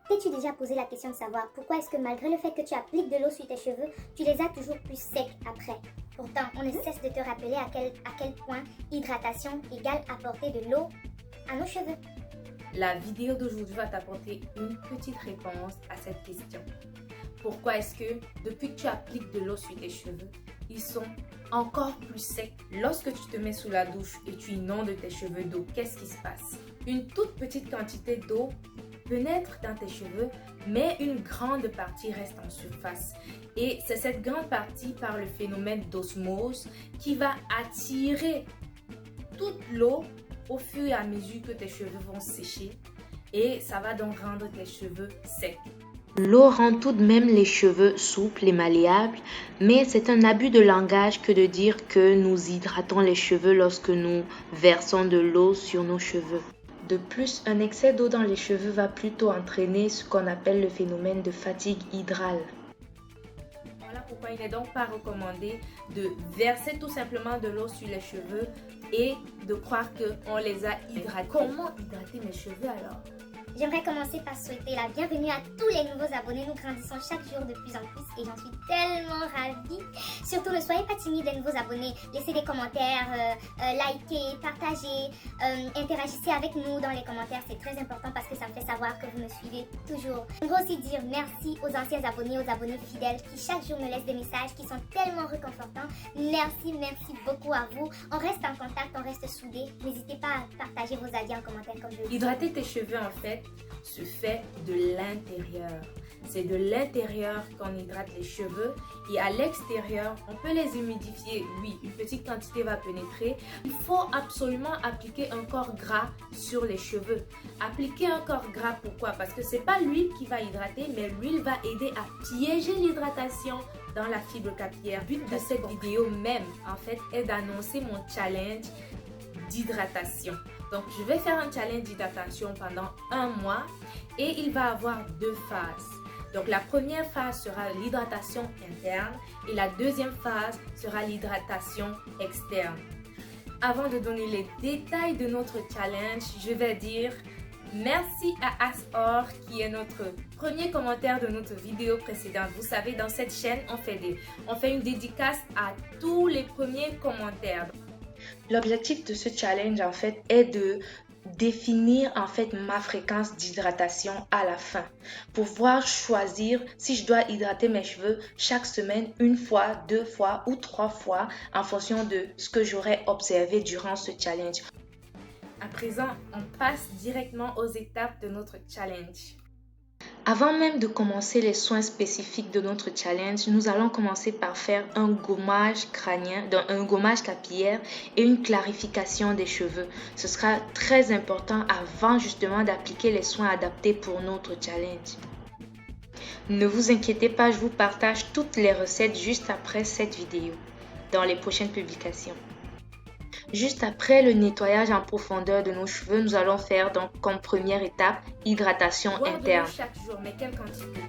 T'es-tu déjà posé la question de savoir pourquoi est-ce que malgré le fait que tu appliques de l'eau sur tes cheveux, tu les as toujours plus secs après? Pourtant, on ne cesse de te rappeler à quel point hydratation égale apporter de l'eau à nos cheveux. La vidéo d'aujourd'hui va t'apporter une petite réponse à cette question. Pourquoi est-ce que depuis que tu appliques de l'eau sur tes cheveux, ils sont encore plus secs? Lorsque tu te mets sous la douche et tu inondes tes cheveux d'eau, qu'est-ce qui se passe? Une toute petite quantité d'eau pénètre dans tes cheveux, mais une grande partie reste en surface. Et c'est cette grande partie, par le phénomène d'osmose, qui va attirer toute l'eau au fur et à mesure que tes cheveux vont sécher. Et ça va donc rendre tes cheveux secs. L'eau rend tout de même les cheveux souples et malléables, mais c'est un abus de langage que de dire que nous hydratons les cheveux lorsque nous versons de l'eau sur nos cheveux. De plus, un excès d'eau dans les cheveux va plutôt entraîner ce qu'on appelle le phénomène de fatigue hydrale. Voilà pourquoi il n'est donc pas recommandé de verser tout simplement de l'eau sur les cheveux et de croire qu'on les a hydratés. Comment hydrater mes cheveux alors? J'aimerais commencer par souhaiter la bienvenue à tous les nouveaux abonnés. Nous grandissons chaque jour de plus en plus et j'en suis tellement ravie. Surtout, ne soyez pas timides les nouveaux abonnés. Laissez des commentaires, likez, partagez, interagissez avec nous dans les commentaires. C'est très important parce que ça me fait savoir que vous me suivez toujours. J'aimerais aussi dire merci aux anciens abonnés, aux abonnés fidèles qui chaque jour me laissent des messages qui sont tellement réconfortants. Merci beaucoup à vous. On reste en contact, on reste soudés. N'hésitez pas à partager vos avis en commentaire comme je le dis. Hydrater tes cheveux en fait se fait de l'intérieur. C'est de l'intérieur qu'on hydrate les cheveux et à l'extérieur, on peut les humidifier. Oui, une petite quantité va pénétrer. Il faut absolument appliquer un corps gras sur les cheveux. Appliquer un corps gras, pourquoi? Parce que c'est pas l'huile qui va hydrater, mais l'huile va aider à piéger l'hydratation dans la fibre capillaire. Le but de cette vidéo même, en fait, est d'annoncer mon challenge d'hydratation. Donc, je vais faire un challenge d'hydratation pendant un mois et il va avoir deux phases. Donc, la première phase sera l'hydratation interne et la deuxième phase sera l'hydratation externe. Avant de donner les détails de notre challenge, je vais dire merci à Asor qui est notre premier commentaire de notre vidéo précédente. Vous savez, dans cette chaîne, on fait une dédicace à tous les premiers commentaires. L'objectif de ce challenge en fait est de définir en fait ma fréquence d'hydratation à la fin pour pouvoir choisir si je dois hydrater mes cheveux chaque semaine, une fois, deux fois ou trois fois en fonction de ce que j'aurais observé durant ce challenge. À présent, on passe directement aux étapes de notre challenge. Avant même de commencer les soins spécifiques de notre challenge, nous allons commencer par faire un gommage crânien, un gommage capillaire et une clarification des cheveux. Ce sera très important avant justement d'appliquer les soins adaptés pour notre challenge. Ne vous inquiétez pas, je vous partage toutes les recettes juste après cette vidéo, dans les prochaines publications. Juste après le nettoyage en profondeur de nos cheveux, nous allons faire donc comme première étape hydratation Boire interne. de l'eau chaque jour, mais quelle quantité?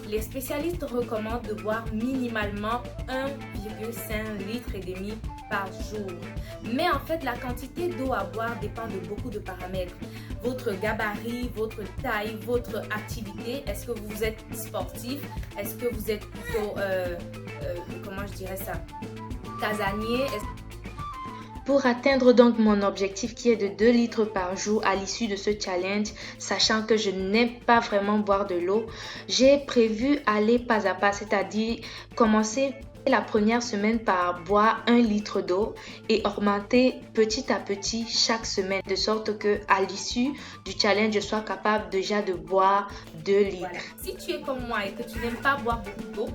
Les spécialistes recommandent de boire minimalement 1,5 litre et demi par jour. Mais en fait, la quantité d'eau à boire dépend de beaucoup de paramètres. Votre gabarit, votre taille, votre activité. Est-ce que vous êtes sportif? Est-ce que vous êtes plutôt, comment je dirais ça, casanier? Pour atteindre donc mon objectif qui est de 2 litres par jour à l'issue de ce challenge, sachant que je n'aime pas vraiment boire de l'eau, j'ai prévu aller pas à pas, c'est-à-dire commencer la première semaine par boire 1 litre d'eau et augmenter petit à petit chaque semaine, de sorte que à l'issue du challenge, je sois capable déjà de boire 2 litres. Voilà. Si tu es comme moi et que tu n'aimes pas boire beaucoup d'eau,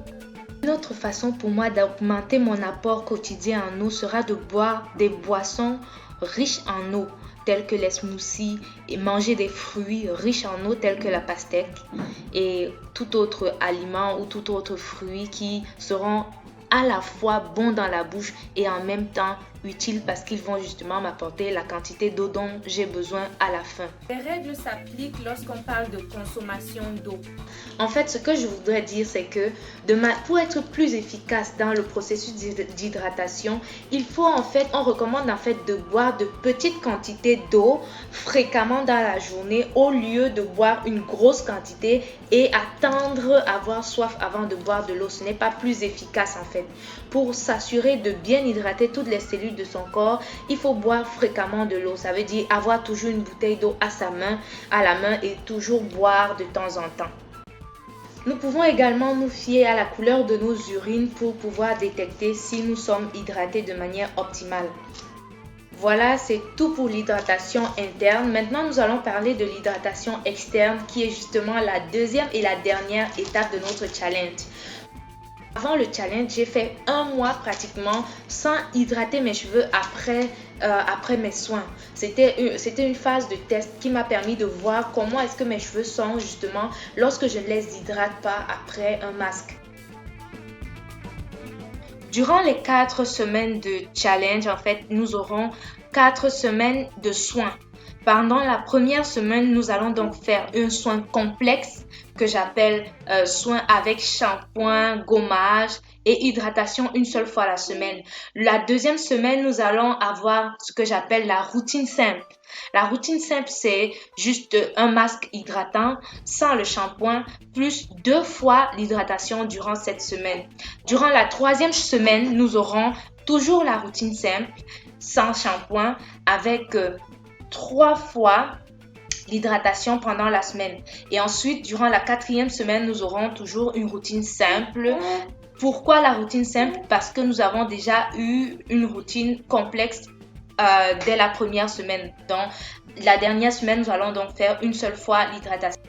une autre façon pour moi d'augmenter mon apport quotidien en eau sera de boire des boissons riches en eau, telles que les smoothies, et manger des fruits riches en eau, tels que la pastèque et tout autre aliment ou tout autre fruit qui seront à la fois bons dans la bouche et en même temps utiles parce qu'ils vont justement m'apporter la quantité d'eau dont j'ai besoin à la fin. Les règles s'appliquent lorsqu'on parle de consommation d'eau. En fait, ce que je voudrais dire, c'est que pour être plus efficace dans le processus d'hydratation, on recommande en fait de boire de petites quantités d'eau fréquemment dans la journée au lieu de boire une grosse quantité et attendre avoir soif avant de boire de l'eau. Ce n'est pas plus efficace en fait. Pour s'assurer de bien hydrater toutes les cellules de son corps, il faut boire fréquemment de l'eau. Ça veut dire avoir toujours une bouteille d'eau à la main et toujours boire de temps en temps. Nous pouvons également nous fier à la couleur de nos urines pour pouvoir détecter si nous sommes hydratés de manière optimale. Voilà, c'est tout pour l'hydratation interne. Maintenant, nous allons parler de l'hydratation externe qui est justement la deuxième et la dernière étape de notre challenge. Avant le challenge, j'ai fait 1 mois pratiquement sans hydrater mes cheveux après mes soins. C'était une phase de test qui m'a permis de voir comment est-ce que mes cheveux sont justement lorsque je ne les hydrate pas après un masque. Durant les 4 semaines de challenge, en fait, nous aurons 4 semaines de soins. Pendant la première semaine, nous allons donc faire un soin complexe que j'appelle soin avec shampoing, gommage et hydratation une seule fois la semaine. La deuxième semaine, nous allons avoir ce que j'appelle la routine simple. La routine simple, c'est juste un masque hydratant sans le shampoing, plus 2 fois l'hydratation durant cette semaine. Durant la troisième semaine, nous aurons toujours la routine simple, sans shampoing, avec 3 fois l'hydratation pendant la semaine. Et ensuite, durant la 4e semaine, nous aurons toujours une routine simple. Pourquoi la routine simple? Parce que nous avons déjà eu une routine complexe dès la première semaine. Donc, la dernière semaine, nous allons donc faire une seule fois l'hydratation.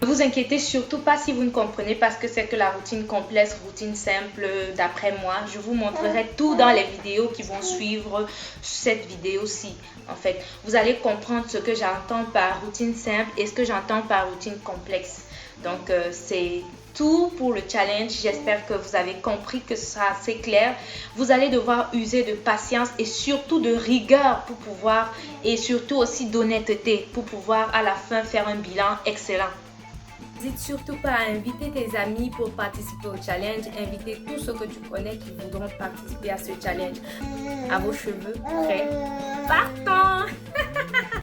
Ne vous inquiétez surtout pas si vous ne comprenez pas ce que c'est que la routine complexe, routine simple d'après moi. Je vous montrerai tout dans les vidéos qui vont suivre cette vidéo-ci. En fait, vous allez comprendre ce que j'entends par routine simple et ce que j'entends par routine complexe. Donc, c'est tout pour le challenge. J'espère que vous avez compris, que ce sera assez clair. Vous allez devoir user de patience et surtout de rigueur pour pouvoir, et surtout aussi d'honnêteté pour pouvoir à la fin faire un bilan excellent. N'hésite surtout pas à inviter tes amis pour participer au challenge. Invitez tous ceux que tu connais qui voudront participer à ce challenge. À vos cheveux prêts, partons!